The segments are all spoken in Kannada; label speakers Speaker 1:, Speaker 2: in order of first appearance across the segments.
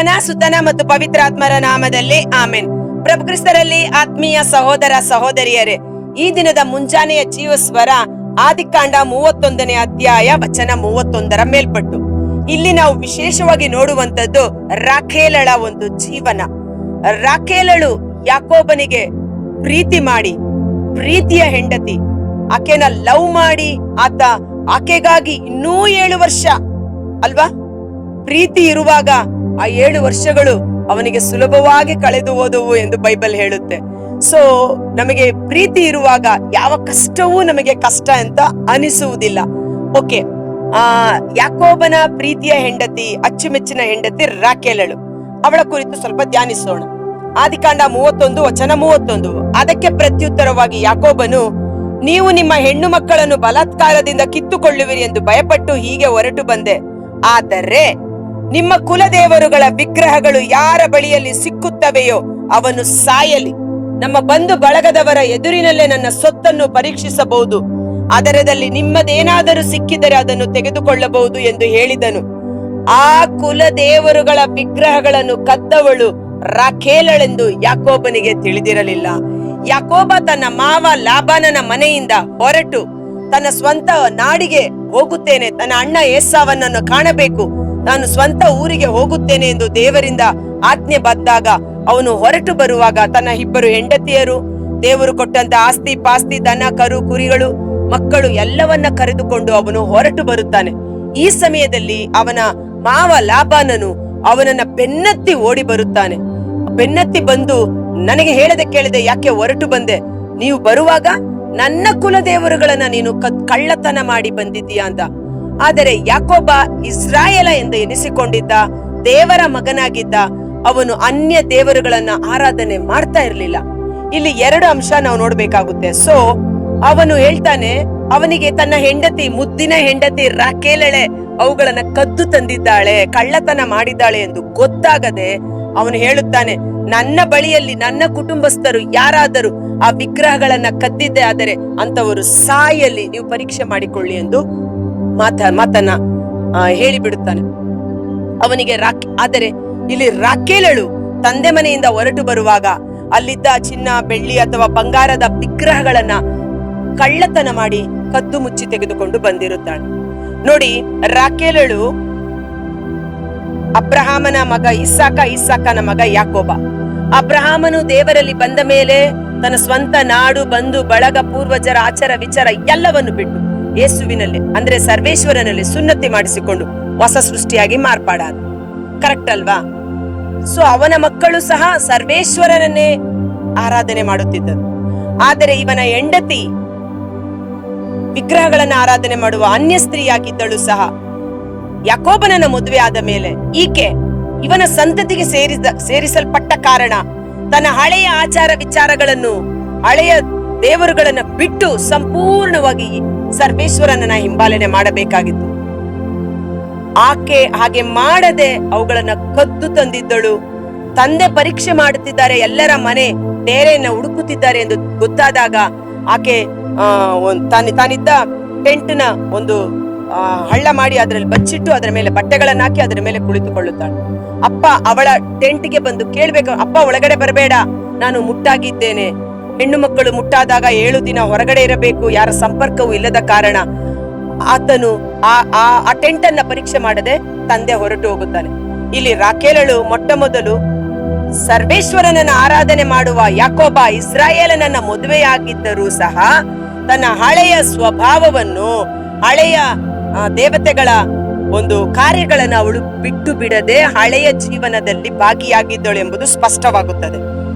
Speaker 1: ಪಿತನ ಸುತನ ಮತ್ತು ಪವಿತ್ರಾತ್ಮರ ನಾಮದಲ್ಲಿ ಆಮೆನ್. ಪ್ರಭು ಕ್ರಿಸ್ತರಲ್ಲಿ ಆತ್ಮೀಯ ಸಹೋದರ ಸಹೋದರಿಯರೇ, ಈ ದಿನದ ಮುಂಜಾನೆಯ ಜೀವಸ್ವರ ಆದಿಕಾಂಡ 31ನೇ ಅಧ್ಯಾಯ ವಚನ 31ರ ಮೇಲ್ಪಟ್ಟು. ಇಲ್ಲಿ ನಾವು ವಿಶೇಷವಾಗಿ ನೋಡುವಂತದ್ದು ರಾಖೇಲಳ ಒಂದು ಜೀವನ. ರಾಖೇಲಳು ಯಾಕೋಬನಿಗೆ ಪ್ರೀತಿ ಮಾಡಿ, ಪ್ರೀತಿಯ ಹೆಂಡತಿ, ಆಕೆನ ಲವ್ ಮಾಡಿ ಆಕೆಗಾಗಿ ಇನ್ನೂ 7 ವರ್ಷ ಅಲ್ವಾ ಪ್ರೀತಿ ಇರುವಾಗ ಆ 7 ವರ್ಷಗಳು ಅವನಿಗೆ ಸುಲಭವಾಗಿ ಕಳೆದು ಹೋದವು ಎಂದು ಬೈಬಲ್ ಹೇಳುತ್ತೆ. ಸೊ ನಮಗೆ ಪ್ರೀತಿ ಇರುವಾಗ ಯಾವ ಕಷ್ಟವೂ ನಮಗೆ ಕಷ್ಟ ಅಂತ ಅನಿಸುವುದಿಲ್ಲ. ಓಕೆ, ಯಾಕೋಬನ ಪ್ರೀತಿಯ ಹೆಂಡತಿ, ಅಚ್ಚುಮೆಚ್ಚಿನ ಹೆಂಡತಿ ರಾಖೇಲಳು. ಅವಳ ಕುರಿತು ಸ್ವಲ್ಪ ಧ್ಯಾನಿಸೋಣ. ಆದಿಕಾಂಡ 31 ವಚನ 31. ಅದಕ್ಕೆ ಪ್ರತ್ಯುತ್ತರವಾಗಿ ಯಾಕೋಬನು, ನೀವು ನಿಮ್ಮ ಹೆಣ್ಣು ಮಕ್ಕಳನ್ನು ಬಲಾತ್ಕಾರದಿಂದ ಕಿತ್ತುಕೊಳ್ಳುವಿರಿ ಎಂದು ಭಯಪಟ್ಟು ಹೀಗೆ ಹೊರಟು ಬಂದೆ. ಆದರೆ ನಿಮ್ಮ ಕುಲದೇವರುಗಳ ವಿಗ್ರಹಗಳು ಯಾರ ಬಳಿಯಲ್ಲಿ ಸಿಕ್ಕುತ್ತವೆಯೋ ಅವನು ಸಾಯಲಿ. ನಮ್ಮ ಬಂಧು ಬಳಗದವರ ಎದುರಿನಲ್ಲೇ ನನ್ನ ಸೊತ್ತನ್ನು ಪರೀಕ್ಷಿಸಬಹುದು, ಅದರದಲ್ಲಿ ನಿಮ್ಮದೇನಾದರೂ ಸಿಕ್ಕಿದರೆ ಅದನ್ನು ತೆಗೆದುಕೊಳ್ಳಬಹುದು ಎಂದು ಹೇಳಿದನು. ಆ ಕುಲದೇವರುಗಳ ವಿಗ್ರಹಗಳನ್ನು ಕದ್ದವಳು ರಾಖೇಲಳೆಂದು ಯಾಕೋಬನಿಗೆ ತಿಳಿದಿರಲಿಲ್ಲ. ಯಾಕೋಬ ತನ್ನ ಮಾವ ಲಾಬಾನನ ಮನೆಯಿಂದ ಹೊರಟು ತನ್ನ ಸ್ವಂತ ನಾಡಿಗೆ ಹೋಗುತ್ತೇನೆ, ತನ್ನ ಅಣ್ಣ ಏಸಾವನನ್ನು ಕಾಣಬೇಕು, ನಾನು ಸ್ವಂತ ಊರಿಗೆ ಹೋಗುತ್ತೇನೆ ಎಂದು ದೇವರಿಂದ ಆಜ್ಞೆ ಬಂದಾಗ ಅವನು ಹೊರಟು ಬರುವಾಗ ತನ್ನ 2 ಹೆಂಡತಿಯರು, ದೇವರು ಕೊಟ್ಟಂತ ಆಸ್ತಿ ಪಾಸ್ತಿ, ದನ ಕರು ಕುರಿಗಳು, ಮಕ್ಕಳು ಎಲ್ಲವನ್ನ ಕರೆದುಕೊಂಡು ಅವನು ಹೊರಟು ಬರುತ್ತಾನೆ. ಈ ಸಮಯದಲ್ಲಿ ಅವನ ಮಾವ ಲಾಬಾನನು ಅವನನ್ನ ಬೆನ್ನತ್ತಿ ಓಡಿ ಬರುತ್ತಾನೆ. ಬೆನ್ನತ್ತಿ ಬಂದು, ನನಗೆ ಹೇಳದೆ ಕೇಳದೆ ಯಾಕೆ ಹೊರಟು ಬಂದೆ? ನೀವು ಬರುವಾಗ ನನ್ನ ಕುಲದೇವರುಗಳನ್ನ ನೀನು ಕಳ್ಳತನ ಮಾಡಿ ಬಂದಿದ್ದೀಯಾ ಅಂತ. ಆದರೆ ಯಾಕೋಬ ಇಸ್ರಾಯೇಲ ಎಂದು ಎನಿಸಿಕೊಂಡಿದ್ದ, ದೇವರ ಮಗನಾಗಿದ್ದ. ಅವನು ಅನ್ಯ ದೇವರುಗಳನ್ನ ಆರಾಧನೆ ಮಾಡ್ತಾ ಇರ್ಲಿಲ್ಲ. ಇಲ್ಲಿ 2 ಅಂಶ ನಾವು ನೋಡ್ಬೇಕಾಗುತ್ತೆ. ಸೊ ಅವನು ಹೇಳ್ತಾನೆ, ಅವನಿಗೆ ತನ್ನ ಹೆಂಡತಿ, ಮುದ್ದಿನ ಹೆಂಡತಿ ರಾಖೇಲಳೆ ಅವುಗಳನ್ನ ಕದ್ದು ತಂದಿದ್ದಾಳೆ, ಕಳ್ಳತನ ಮಾಡಿದ್ದಾಳೆ ಎಂದು ಗೊತ್ತಾಗದೆ ಅವನು ಹೇಳುತ್ತಾನೆ, ನನ್ನ ಬಳಿಯಲ್ಲಿ ನನ್ನ ಕುಟುಂಬಸ್ಥರು ಯಾರಾದರೂ ಆ ವಿಗ್ರಹಗಳನ್ನ ಕದ್ದಿದ್ದೆ ಆದರೆ ಅಂತವರು ಸಾಯಲಿ, ನೀವು ಪರೀಕ್ಷೆ ಮಾಡಿಕೊಳ್ಳಿ ಎಂದು ಮಾತನ್ನ ಹೇಳಿಬಿಡುತ್ತಾನೆ ಅವನಿಗೆ. ಆದರೆ ಇಲ್ಲಿ ರಾಖೇಲಳು ತಂದೆ ಮನೆಯಿಂದ ಹೊರಟು ಬರುವಾಗ ಅಲ್ಲಿದ್ದ ಚಿನ್ನ, ಬೆಳ್ಳಿ ಅಥವಾ ಬಂಗಾರದ ವಿಗ್ರಹಗಳನ್ನ ಕಳ್ಳತನ ಮಾಡಿ ಕದ್ದು ಮುಚ್ಚಿ ತೆಗೆದುಕೊಂಡು ಬಂದಿರುತ್ತಾಳೆ. ನೋಡಿ, ರಾಖೇಲಳು ಅಬ್ರಹಾಮನ ಮಗ ಇಸಾಕ, ಇಸಾಕನ ಮಗ ಯಾಕೋಬ. ಅಬ್ರಹಾಮನು ದೇವರಲ್ಲಿ ಬಂದ ಮೇಲೆ ತನ್ನ ಸ್ವಂತ ನಾಡು, ಬಂಧು ಬಳಗ, ಪೂರ್ವಜರ ಆಚಾರ ವಿಚಾರ ಎಲ್ಲವನ್ನು ಬಿಟ್ಟು ಯೇಸುವಿನಲ್ಲಿ ಅಂದ್ರೆ ಸರ್ವೇಶ್ವರನಲ್ಲಿ ಸುನ್ನತಿ ಮಾಡಿಸಿಕೊಂಡು ಹೊಸ ಸೃಷ್ಟಿಯಾಗಿ ಮಾರ್ಪಾಡಾದ. ಕರೆಕ್ಟ್ ಅಲ್ವಾ? ಸೊ ಅವನ ಮಕ್ಕಳು ಸಹ ಸರ್ವೇಶ್ವರನನ್ನೇ ಆರಾಧನೆ ಮಾಡುತ್ತಿದ್ದರು. ಆದರೆ ಇವನ ಹೆಂಡತಿ ವಿಗ್ರಹಗಳನ್ನ ಆರಾಧನೆ ಮಾಡುವ ಅನ್ಯ ಸ್ತ್ರೀಯಾಗಿದ್ದಳು ಸಹ. ಯಾಕೋಬನನ್ನ ಮದುವೆ ಆದ ಮೇಲೆ ಈಕೆ ಇವನ ಸಂತತಿಗೆ ಸೇರಿಸಲ್ಪಟ್ಟ ಕಾರಣ ತನ್ನ ಹಳೆಯ ಆಚಾರ ವಿಚಾರಗಳನ್ನು, ಹಳೆಯ ದೇವರುಗಳನ್ನ ಬಿಟ್ಟು ಸಂಪೂರ್ಣವಾಗಿ ಸರ್ವೇಶ್ವರನನ್ನ ಹಿಂಬಾಲನೆ ಮಾಡಬೇಕಾಗಿತ್ತು. ಆಕೆ ಹಾಗೆ ಮಾಡದೆ ಅವುಗಳನ್ನ ಕದ್ದು ತಂದಿದ್ದಳು. ತಂದೆ ಪರೀಕ್ಷೆ ಮಾಡುತ್ತಿದ್ದಾರೆ, ಎಲ್ಲರ ಮನೆ ಡೇರೆಯನ್ನ ಹುಡುಕುತ್ತಿದ್ದಾರೆ ಎಂದು ಗೊತ್ತಾದಾಗ ಆಕೆ ತಾನಿದ್ದ ಟೆಂಟ್ನ ಒಂದು ಹಳ್ಳ ಮಾಡಿ ಅದರಲ್ಲಿ ಬಚ್ಚಿಟ್ಟು ಅದರ ಮೇಲೆ ಬಟ್ಟೆಗಳನ್ನ ಹಾಕಿ ಅದರ ಮೇಲೆ ಕುಳಿತುಕೊಳ್ಳುತ್ತಾಳೆ. ಅಪ್ಪ ಅವಳ ಟೆಂಟ್ಗೆ ಬಂದು ಕೇಳ್ಬೇಕು, ಅಪ್ಪ ಒಳಗಡೆ ಬರಬೇಡ, ನಾನು ಮುಟ್ಟಾಗಿದ್ದೇನೆ. ಹೆಣ್ಣು ಮಕ್ಕಳು ಮುಟ್ಟಾದಾಗ 7 ದಿನ ಹೊರಗಡೆ ಇರಬೇಕು, ಯಾರ ಸಂಪರ್ಕವೂ ಇಲ್ಲದ ಕಾರಣ ಆತನು ಆ ಟೆಂಟ್ ಅನ್ನ ಪರೀಕ್ಷೆ ಮಾಡದೆ ತಂದೆ ಹೊರಟು ಹೋಗುತ್ತಾನೆ. ಇಲ್ಲಿ ರಾಖೇಲಳು ಮೊಟ್ಟ ಮೊದಲು ಸರ್ವೇಶ್ವರನನ್ನ ಆರಾಧನೆ ಮಾಡುವ ಯಾಕೋಬ ಇಸ್ರಾಯೇಲನನ್ನ ಮದುವೆಯಾಗಿದ್ದರೂ ಸಹ ತನ್ನ ಹಳೆಯ ಸ್ವಭಾವವನ್ನು, ಹಳೆಯ ದೇವತೆಗಳ ಒಂದು ಕಾರ್ಯಗಳನ್ನ ಅವಳು ಬಿಟ್ಟು ಬಿಡದೆ ಹಳೆಯ ಜೀವನದಲ್ಲಿ ಭಾಗಿಯಾಗಿದ್ದಳು ಎಂಬುದು ಸ್ಪಷ್ಟವಾಗುತ್ತದೆ.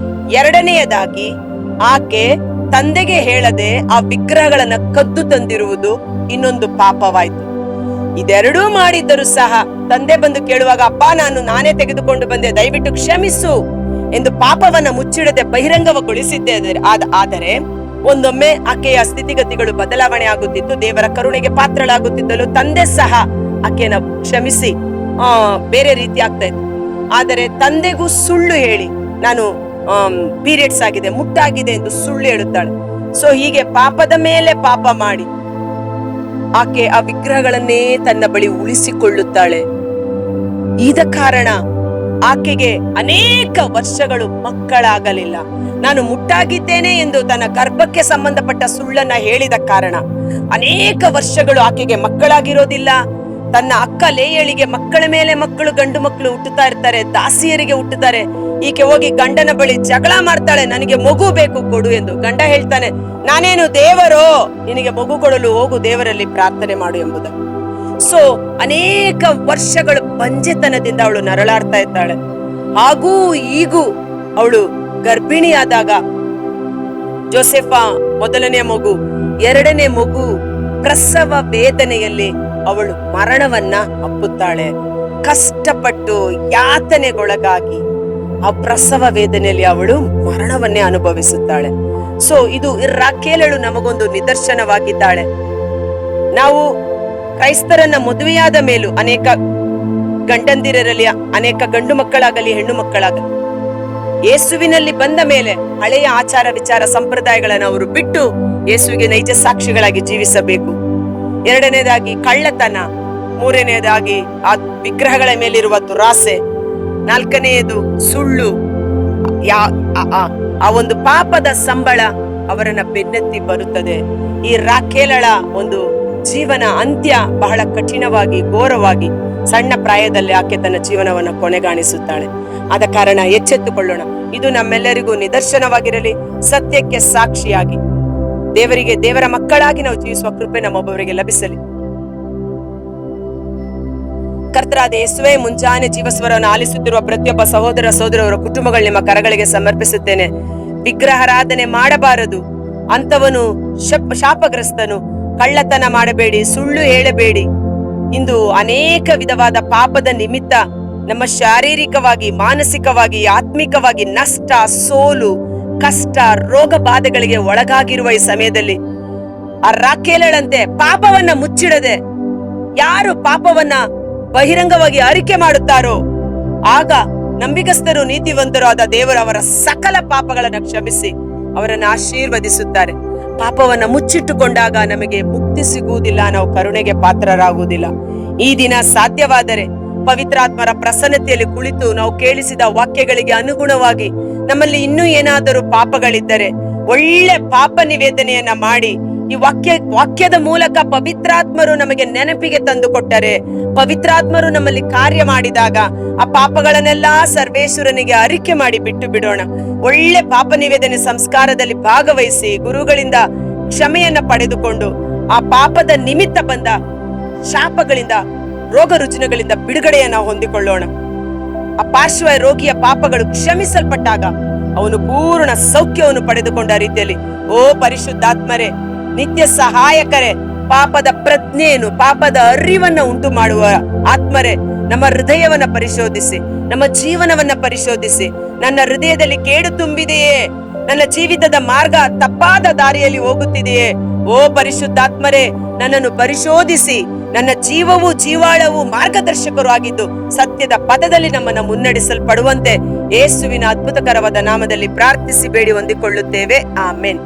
Speaker 1: 2ನೇಯದಾಗಿ, ಆಕೆ ತಂದೆಗೆ ಹೇಳದೆ ಆ ವಿಗ್ರಹಗಳನ್ನ ಕದ್ದು ತಂದಿರುವುದು ಇನ್ನೊಂದು ಪಾಪವಾಯ್ತು. ಇದೆರಡೂ ಮಾಡಿದ್ದರೂ ಸಹ ತಂದೆ ಬಂದು ಕೇಳುವಾಗ, ಅಪ್ಪ ನಾನೇ ತೆಗೆದುಕೊಂಡು ಬಂದೆ, ದಯವಿಟ್ಟು ಕ್ಷಮಿಸು ಎಂದು ಪಾಪವನ್ನ ಮುಚ್ಚಿಡದೆ ಬಹಿರಂಗಗೊಳಿಸಿದ್ದೆ. ಆದರೆ ಒಂದೊಮ್ಮೆ ಆಕೆಯ ಸ್ಥಿತಿಗತಿಗಳು ಬದಲಾವಣೆ ಆಗುತ್ತಿತ್ತು, ದೇವರ ಕರುಣೆಗೆ ಪಾತ್ರಳಾಗುತ್ತಿದ್ದಳು. ತಂದೆ ಸಹ ಆಕೆನ ಕ್ಷಮಿಸಿ ಬೇರೆ ರೀತಿ ಆಗ್ತಾ ಇತ್ತು. ಆದರೆ ತಂದೆಗೂ ಸುಳ್ಳು ಹೇಳಿ, ನಾನು ಪೀರಿಯಡ್ಸ್ ಆಗಿದೆ, ಮುಟ್ಟಾಗಿದೆ ಎಂದು ಸುಳ್ಳು ಹೇಳುತ್ತಾಳೆ. ಸೊ ಹೀಗೆ ಪಾಪದ ಮೇಲೆ ಪಾಪ ಮಾಡಿ ಆಕೆ ಆ ವಿಗ್ರಹಗಳನ್ನೇ ತನ್ನ ಬಳಿ ಉಳಿಸಿಕೊಳ್ಳುತ್ತಾಳೆ. ಇದ ಕಾರಣ ಆಕೆಗೆ ಅನೇಕ ವರ್ಷಗಳು ಮಕ್ಕಳಾಗಲಿಲ್ಲ. ನಾನು ಮುಟ್ಟಾಗಿದ್ದೇನೆ ಎಂದು ತನ್ನ ಗರ್ಭಕ್ಕೆ ಸಂಬಂಧಪಟ್ಟ ಸುಳ್ಳನ್ನ ಹೇಳಿದ ಕಾರಣ ಅನೇಕ ವರ್ಷಗಳು ಆಕೆಗೆ ಮಕ್ಕಳಾಗಿರೋದಿಲ್ಲ. ತನ್ನ ಅಕ್ಕ ಲೇಯಳಿಗೆ ಮಕ್ಕಳ ಮೇಲೆ ಮಕ್ಕಳು, ಗಂಡು ಮಕ್ಕಳು ಹುಟ್ಟುತ್ತಾ ಇರ್ತಾರೆ, ದಾಸಿಯರಿಗೆ ಹುಟ್ಟುತ್ತಾರೆ. ಈಕೆ ಹೋಗಿ ಗಂಡನ ಬಳಿ ಜಗಳ ಮಾಡ್ತಾಳೆ, ನನಗೆ ಮಗು ಬೇಕು ಕೊಡು ಎಂದು. ಗಂಡ ಹೇಳ್ತಾನೆ, ನಾನೇನು ದೇವರೋ, ನಿನಗೆ ಮಗು ಕೊಡಲು ಹೋಗು, ದೇವರಲ್ಲಿ ಪ್ರಾರ್ಥನೆ ಮಾಡು ಎಂಬುದು. ಸೊ ಅನೇಕ ವರ್ಷಗಳು ಬಂಜೆತನದಿಂದ ಅವಳು ನರಳಾಡ್ತಾ ಇದ್ದಾಳೆ. ಹಾಗೂ ಈಗೂ ಅವಳು ಗರ್ಭಿಣಿಯಾದಾಗ ಜೋಸೆಫ ಮೊದಲನೇ ಮಗು, ಎರಡನೇ ಮಗು ಪ್ರಸವ ವೇದನೆಯಲ್ಲಿ ಅವಳು ಮರಣವನ್ನ ಅಪ್ಪುತ್ತಾಳೆ. ಕಷ್ಟಪಟ್ಟು ಯಾತನೆಗೊಳಗಾಗಿ ಆ ಪ್ರಸವ ವೇದನೆಯಲ್ಲಿ ಅವಳು ಮರಣವನ್ನೇ ಅನುಭವಿಸುತ್ತಾಳೆ. ಸೊ ಇದು ರಾಖೇಲಳು ನಮಗೊಂದು ನಿದರ್ಶನವಾಗಿದ್ದಾಳೆ. ನಾವು ಕ್ರೈಸ್ತರನ್ನ ಮದುವೆಯಾದ ಮೇಲೂ ಅನೇಕ ಗಂಡಂದಿರಲಿ, ಅನೇಕ ಗಂಡು ಮಕ್ಕಳಾಗಲಿ ಹೆಣ್ಣು ಮಕ್ಕಳಾಗಲಿ, ಯೇಸುವಿನಲ್ಲಿ ಬಂದ ಮೇಲೆ ಹಳೆಯ ಆಚಾರ ವಿಚಾರ ಸಂಪ್ರದಾಯಗಳನ್ನು ಅವರು ಬಿಟ್ಟು ಯೇಸುವಿಗೆ ನೈಜ ಸಾಕ್ಷಿಗಳಾಗಿ ಜೀವಿಸಬೇಕು. ಎರಡನೇದಾಗಿ ಕಳ್ಳತನ, ಮೂರನೆಯದಾಗಿ ಆ ವಿಗ್ರಹಗಳ ಮೇಲಿರುವ ದುರಾಸೆ, ನಾಲ್ಕನೆಯದು ಸುಳ್ಳು. ಆ ಒಂದು ಪಾಪದ ಸಂಬಳ ಅವರನ್ನ ಬೆನ್ನತ್ತಿ ಬರುತ್ತದೆ. ಈ ರಾಖೇಲಳ ಒಂದು ಜೀವನ ಅಂತ್ಯ ಬಹಳ ಕಠಿಣವಾಗಿ, ಘೋರವಾಗಿ, ಸಣ್ಣ ಪ್ರಾಯದಲ್ಲಿ ಆಕೆ ತನ್ನ ಜೀವನವನ್ನು ಕೊನೆಗಾಣಿಸುತ್ತಾಳೆ. ಆದ ಕಾರಣ ಎಚ್ಚೆತ್ತುಕೊಳ್ಳೋಣ. ಇದು ನಮ್ಮೆಲ್ಲರಿಗೂ ನಿದರ್ಶನವಾಗಿರಲಿ, ಸತ್ಯಕ್ಕೆ ಸಾಕ್ಷಿಯಾಗಿ ದೇವರ ಮಕ್ಕಳಾಗಿ ನಾವು ಜೀವಿಸುವ ಕೃಪೆ ನಮ್ಮೊಬ್ಬರಿಗೆ ಲಭಿಸಲಿ. ಕರ್ತರಾದ ಯೇಸುವೇ, ಮುಂಜಾನೆ ಜೀವಸ್ವರವನ್ನು ಆಲಿಸುತ್ತಿರುವ ಪ್ರತಿಯೊಬ್ಬ ಸಹೋದರ ಸಹೋದರರ ಕುಟುಂಬಗಳು ನಿಮ್ಮ ಕರಗಳಿಗೆ ಸಮರ್ಪಿಸುತ್ತೇನೆ. ವಿಗ್ರಹಾರಾಧನೆ ಮಾಡಬಾರದು, ಅಂತವನು ಶಾಪಗ್ರಸ್ತನು. ಕಳ್ಳತನ ಮಾಡಬೇಡಿ, ಸುಳ್ಳು ಹೇಳಬೇಡಿ. ಇಂದು ಅನೇಕ ವಿಧವಾದ ಪಾಪದ ನಿಮಿತ್ತ ನಮ್ಮ ಶಾರೀರಿಕವಾಗಿ, ಮಾನಸಿಕವಾಗಿ, ಆತ್ಮಿಕವಾಗಿ ನಷ್ಟ, ಸೋಲು, ಕಷ್ಟ, ರೋಗ ಬಾಧೆಗಳಿಗೆ ಒಳಗಾಗಿರುವ ಈ ಸಮಯದಲ್ಲಿ ಆ ರಾಖೇಲಳಂತೆ ಪಾಪವನ್ನ ಮುಚ್ಚಿಡದೆ ಯಾರು ಪಾಪವನ್ನ ಬಹಿರಂಗವಾಗಿ ಅರಿಕೆ ಮಾಡುತ್ತಾರೋ ಆಗ ನಂಬಿಗಸ್ತರು, ನೀತಿವಂತರು ಆದ ದೇವರು ಅವರ ಸಕಲ ಪಾಪಗಳನ್ನು ಕ್ಷಮಿಸಿ ಅವರನ್ನು ಆಶೀರ್ವದಿಸುತ್ತಾರೆ. ಪಾಪವನ್ನ ಮುಚ್ಚಿಟ್ಟುಕೊಂಡಾಗ ನಮಗೆ ಮುಕ್ತಿ ಸಿಗುವುದಿಲ್ಲ, ನಾವು ಕರುಣೆಗೆ ಪಾತ್ರರಾಗುವುದಿಲ್ಲ. ಈ ದಿನ ಸಾಧ್ಯವಾದರೆ ಪವಿತ್ರಾತ್ಮರ ಪ್ರಸನ್ನತೆಯಲ್ಲಿ ಕುಳಿತು ನಾವು ಕೇಳಿಸಿದ ವಾಕ್ಯಗಳಿಗೆ ಅನುಗುಣವಾಗಿ ನಮ್ಮಲ್ಲಿ ಇನ್ನೂ ಏನಾದರೂ ಪಾಪಗಳಿದ್ದರೆ ಒಳ್ಳೆ ಪಾಪ ನಿವೇದನೆಯನ್ನ ಮಾಡಿ ಈ ವಾಕ್ಯದ ಮೂಲಕ ಪವಿತ್ರಾತ್ಮರು ನಮಗೆ ನೆನಪಿಗೆ ತಂದು ಕೊಟ್ಟರೆ, ಪವಿತ್ರಾತ್ಮರು ನಮ್ಮಲ್ಲಿ ಕಾರ್ಯ ಮಾಡಿದಾಗ ಆ ಪಾಪಗಳನ್ನೆಲ್ಲಾ ಸರ್ವೇಶ್ವರನಿಗೆ ಅರಿಕೆ ಮಾಡಿ ಬಿಟ್ಟು ಬಿಡೋಣ. ಒಳ್ಳೆ ಪಾಪ ನಿವೇದನೆ ಸಂಸ್ಕಾರದಲ್ಲಿ ಭಾಗವಹಿಸಿ ಗುರುಗಳಿಂದ ಕ್ಷಮೆಯನ್ನ ಪಡೆದುಕೊಂಡು ಆ ಪಾಪದ ನಿಮಿತ್ತ ಬಂದ ಶಾಪಗಳಿಂದ, ರೋಗ ರುಜಿನಗಳಿಂದ ಬಿಡುಗಡೆಯನ್ನ ಹೊಂದಿಕೊಳ್ಳೋಣ. ಆ ಪಾರ್ಶ್ವ ರೋಗಿಯ ಪಾಪಗಳು ಕ್ಷಮಿಸಲ್ಪಟ್ಟಾಗ ಅವನು ಪೂರ್ಣ ಸೌಖ್ಯವನ್ನು ಪಡೆದುಕೊಂಡ ರೀತಿಯಲ್ಲಿ, ಓ ಪರಿಶುದ್ಧಾತ್ಮರೇ, ನಿತ್ಯ ಸಹಾಯಕರೇ, ಪಾಪದ ಪ್ರಜ್ಞೆಯನ್ನು, ಪಾಪದ ಅರಿವನ್ನ ಉಂಟು ಮಾಡುವ ಆತ್ಮರೇ, ನಮ್ಮ ಹೃದಯವನ್ನ ಪರಿಶೋಧಿಸಿ, ನಮ್ಮ ಜೀವನವನ್ನ ಪರಿಶೋಧಿಸಿ. ನನ್ನ ಹೃದಯದಲ್ಲಿ ಕೇಡು ತುಂಬಿದೆಯೇ? ನನ್ನ ಜೀವಿತದ ಮಾರ್ಗ ತಪ್ಪಾದ ದಾರಿಯಲ್ಲಿ ಹೋಗುತ್ತಿದೆಯೇ? ಓ ಪರಿಶುದ್ಧಾತ್ಮರೇ, ನನ್ನನ್ನು ಪರಿಶೋಧಿಸಿ ನನ್ನ ಜೀವವು ಜೀವಾಳವು ಮಾರ್ಗದರ್ಶಕರು ಆಗಿದ್ದು ಸತ್ಯದ ಪದದಲ್ಲಿ ನಮ್ಮನ್ನು ಮುನ್ನಡೆಸಲ್ಪಡುವಂತೆ ಯೇಸುವಿನ ಅದ್ಭುತಕರವಾದ ನಾಮದಲ್ಲಿ ಪ್ರಾರ್ಥಿಸಿ ಬೇಡಿ ಹೊಂದಿಕೊಳ್ಳುತ್ತೇವೆ. ಆಮೆನ್.